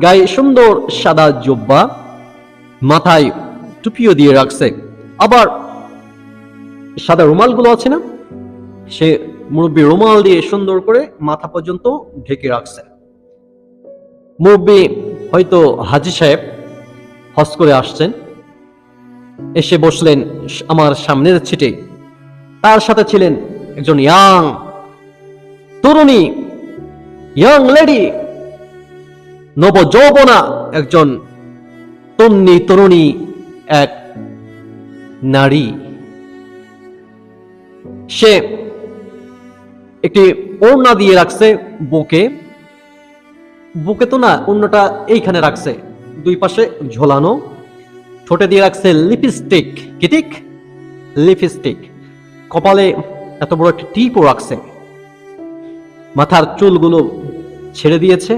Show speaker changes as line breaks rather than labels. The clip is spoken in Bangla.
গায়ে সুন্দর সাদা জুব্বা, মাথায় টুপিও দিয়ে রাখছে, আবার সাদা রুমালগুলো আছে না, সে মুরব্বী রুমাল দিয়ে সুন্দর করে মাথা পর্যন্ত ঢেকে রাখছে। মুরব্বী হয়তো হাজী সাহেব হজ করে আসছেন, এসে বসলেন আমার সামনের সিটে। তার সাথে ছিলেন একজন ইয়াং তরুণী, ইয়াং লেডি, নবযৌবনা একজন তরুণী, এক নারী। সে একটি ওড়না দিয়ে রাখছে বুকে, বুকে তো না, ওড়নাটা এইখানে রাখছে, দুই পাশে ঝোলানো। ঠোঁটে দিয়ে রাখছে লিপস্টিক, কিটিক লিপস্টিক। কপালে এত বড় একটি টিপও রাখছে। মাথার চুলগুলো ছেড়ে দিয়েছে,